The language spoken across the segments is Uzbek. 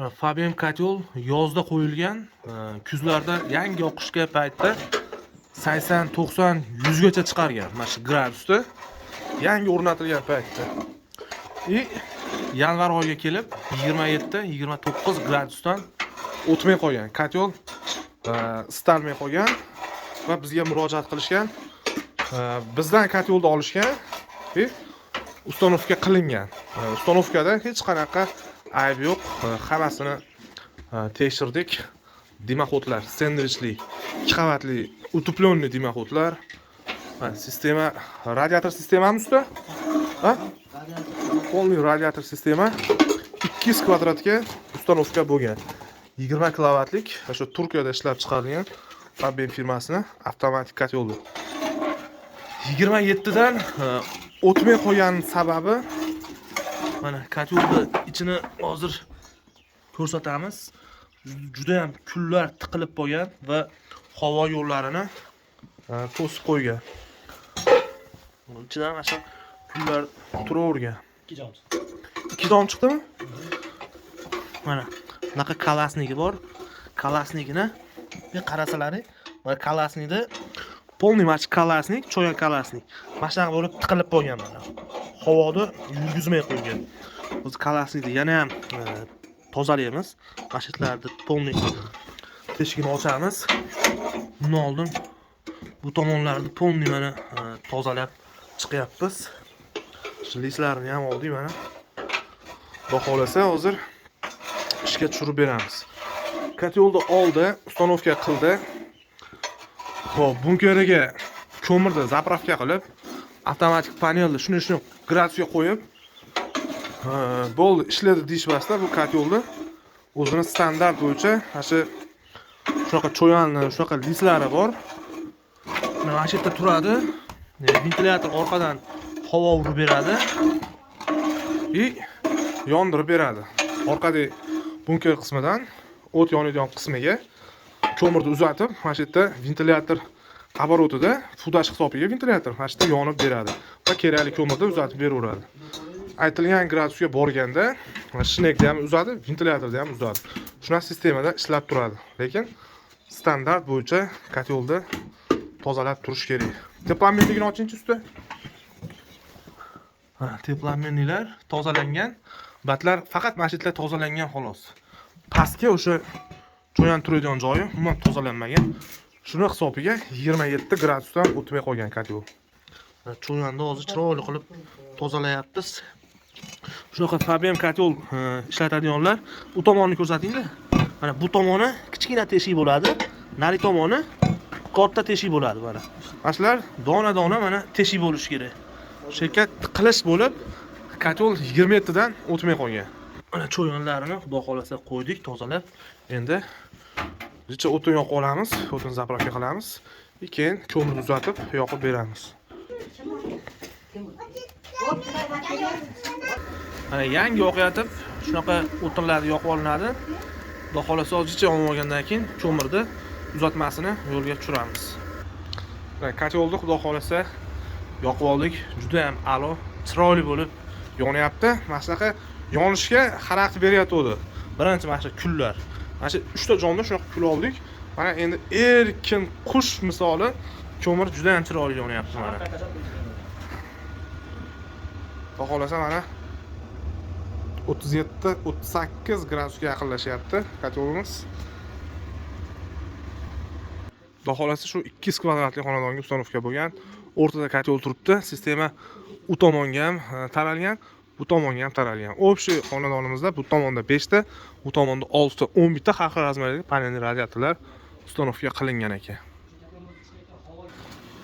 Fabian kotel yozda qo'yilgan, kuzlarda yangi oqishga paytda 80, 90, 100 gacha chiqargan. Mana shu gradusda yangi o'rnatilgan paytda. Yanvar oyiga kelib 27, 29 gradusdan o'tmay qolgan. Kotel istalmay qolgan va bizga murojaat qilishgan. Bizdan kotelni olishgan va ustanovka qilingan. Ustanovkada hech qanaqa ayb yo'q. Hammasini tekshirdik. Dimoxodlar, sendvichli, 2 qavatli, utepленный dimoxodlar. Sistema radiator sistemami usta? Ha? Полный radiator sistema 200 kvadratga ustanovka bo'lgan. 20 kilovatlik, shu Turkiyada ishlab chiqarilgan Fabian firmasini avtomatik kotel bu. 27 dan o'tmay qo'ygan sababi mana kotelni ichini hozir ko'rsatamiz. Juda ham kullar tiqilib qolgan va havo yo'llarini to'sib qo'ygan. Ichidan mana kullar turavergan. 2 dom chiqdimi? Mana bunaqa kalasnigi bor. Kalasnigini qarasalaring, mana kalasnikda полный match kalasnik, cho'yan kalasnik. Mana shunaqa bo'lib tiqilib qolgan mana. Havoda yurgizmay qo'ygan. Biz kalasnikni yana ham tozalaymiz. Mashitlarni полный teshigini ochamiz. Bundan oldin bu tomonlarni полный mana tozalab chiqyapmiz. Shu lislarini ham oldik mana. Xudo xolasa hozir ishga tushirib beramiz. Kotelni oldi, ustanovka qildi. Xo'p, bunkeriga ko'mirni zapravka qilib, avtomatik panelni shuni gradusga qo'yib, bo'ldi, ishladi deyishmasdan bu kotelni o'zini standart bo'yicha shunaqa cho'yanli, shunaqa lislari bor. Mana shu yerda turadi. Ventilyator orqadan havo urib beradi. Yondirib beradi. Orqadagi bunker qismidan o't yonadigan qismiga ko'mirni uzatib, mana shu yerda ventilyator оборотida fudash hisobiga ventilyator mana shu yerda yonib beradi va kerakli ko'mirni uzatib beraveradi. Aytilgan gradusga borganda shnekni ham uzadi, ventilyatorni ham uzadi. Shunaqa sistemada ishlab turadi. Lekin standart bo'yicha kotelni tozalab turish kerak. Teplamenligini ochingchi usta. Teplamenliklar tozalangan. Batlar faqat mana shu yerda tozalangan xolos. Pastga o'sha cho'yan turadigan joyi umuman tozalanmagan. Shuni hisobiga 27 gradusdan o'tmay qolgan kotel. Cho'yanni hozir chiroyli qilib tozalayapmiz. Shunaqa Fabian kotel ishlatadiganlar bu tomonni ko'rsatinglar. Mana bu tomoni kichkina teshik bo'ladi, nari tomoni katta teshik bo'ladi mana. Ashlar dona-dona mana teshik bo'lishi kerak. Shekat qilish bo'lib, kotel 27 dan o'tmay qolgan. Mana cho'yanlarini xudo xolasa qo'ydik, tozalab. Endi richa o'tin yoqib olamiz, o'tin zapravka qilamiz. Keyin ko'mirni uzatib yoqib beramiz. Mana yangi yoqayotib, shunaqa o'tinlarni yoqib olinadi. Xudo xolasa hozircha olib olgandan keyin ko'mirni uzatmasini yo'lga tushiramiz. Mana kotelni xudo xolasa yoqib oldik. Juda ham a'lo, chiroyli bo'lib yonyapti. Mana shunaqa yonishga xarakter beryapti. Birinchi mana shu kullar. Mana shu 3 ta jomda shunaqa kul oldik. Mana endi erkin qush misoli ko'mir juda ham chiroyli yonyapti mana. Xudo xolasa mana 37-38 gradusga yaqinlashyapti kotelimiz. Xudo xolasa shu 200 kvadratli xonadonga ustanovka bo'lgan. O'rtada kotel turibdi. Sistema u tomonga ham taralgan, bu tomonga ham taralgan. Общий xonadonimizda bu tomonda 5 ta, bu tomonda 6 ta, 11 ta har xil razmerdagi panelli radiatorlar ustanovka qilingan ekan.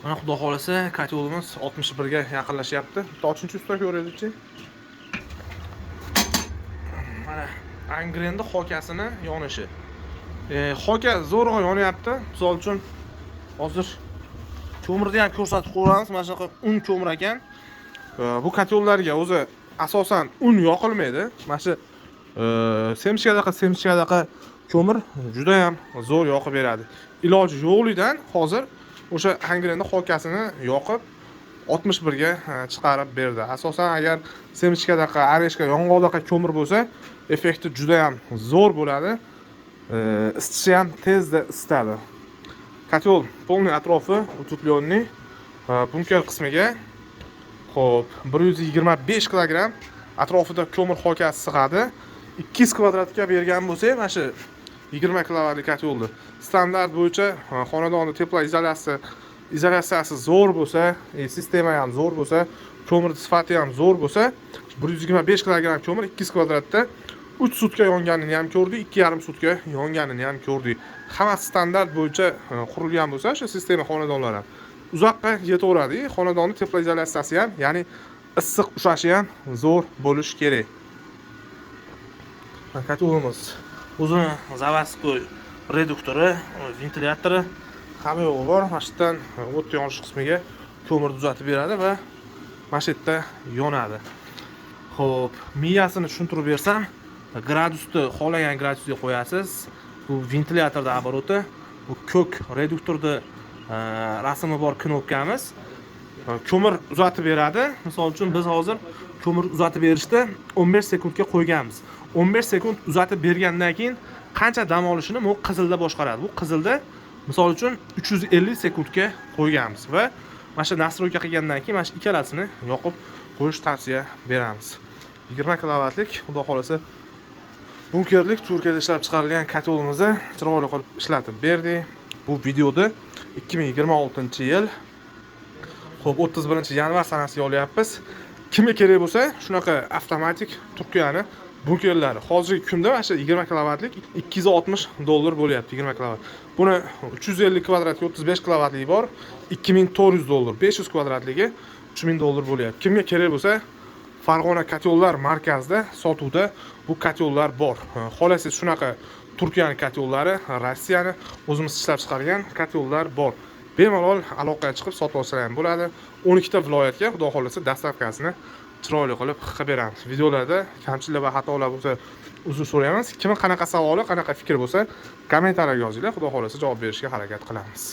Mana xudo xolasa kotelimiz 61 ga yaqinlashyapti. Bitta 3-chi usta ko'raylikchi. Mana angrenni xokasini yonishi. Xoka zo'rg'a yonyapti. Misol uchun hozir ko'mirni ham ko'rsatib qo'yamiz. Mana shunaqa un ko'mir ekan. Bu kotellarga o'zi asosan un yoqilmaydi. Mana shu semchkadaqa ko'mir juda ham zo'r yoqib beradi. Iloji yo'qligidan hozir o'sha angrenni xokasini yoqib 61 ga chiqarib berdi. Asosan agar semchkadaqa, areshka, yong'oqdaqa ko'mir bo'lsa, effekti juda ham zo'r bo'ladi. Isitishi ham tezda isitadi. Kotel полный atrofi утепленный. Bunker qismiga xo'p 125 kg atrofida ko'mir xokasi sig'adi. 200 kvadratga bergan bo'lsak, mana shu 20 kilovatli kotelni standart bo'yicha xonadonni izolyatsiyasi zo'r bo'lsa, sistema ham zo'r bo'lsa, ko'mir sifati ham zo'r bo'lsa, 125 kg ko'mir 200 kvadratda 3 sutka yonganini ham ko'rdik, 2,5 sutka yonganini ham ko'rdik. Hammasi standart bo'yicha qurilgan bo'lsa, shu sistema xonadonlar ham uzoqqa yetaveradi. Xonadonni teplizolyatsiyasi ham, ya'ni issiq ushlashi ham zo'r bo'lishi kerak. Kotelimiz o'zini заводской reduktori, ventilyatori hamma yo'g'i bor. Mana shu yerdan o't yonish qismiga ko'mirni uzatib beradi va mana shu yerda yonadi. Xo'p, miyasini tushuntirib bersam, gradusni xohlagan gradusga qo'yasiz. Bu ventilyatorda обороты, bu ko'k reduktorda rasmi bor knopkamiz. Ko'mir uzatib beradi. Misol uchun biz hozir ko'mir uzatib berishda 15 sekundga qo'yganmiz. 15 sekund uzatib bergandan keyin qancha dam olishini bu qizilda boshqaradi. Bu qizilda misol uchun 350 sekundga qo'yganmiz va mana shu nastroyka qilgandan keyin mana shu ikkalasini yoqib qo'yish tavsiya beramiz. 20 kilovatlik, xudo xolasa bunkerlik Turkiyada ishlab chiqarilgan kotelimizni chiroyli qilib ishlatib berdik. Bu videoda 2026-yil xo'p 31-yanvar sanasiga olyapmiz. Kimga kerak bo'lsa, shunaqa avtomatik Turkiyani bunkerlari hozirgi kunda mana shu 20 kilovatlik $260 bo'lyapti. 20 kilovat. Buni 350 kvadratga 35 kilovatligi bor, $2400. 500 kvadratligi $3000 bo'lyapti. Kimga kerak bo'lsa, Farg'ona kotellar markazida sotuvda bu kotellar bor. Xolasiz shunaqa Turkiyaning kotelllari, Rossiyani o'zimiz ishlab chiqargan kotellar bor. Bemalol aloqaga chiqib sotib olsa ham bo'ladi. 12 ta viloyatga xudo xolasa dastavkasini chiroyli qilib beramiz. Videolarda kamchiliklar va xatolar bo'lsa uzr so'raymiz. Kimning qanaqa savoli, qanaqa fikr bo'lsa kommentariyaga yozinglar. Xudo xolasa javob berishga harakat qilamiz.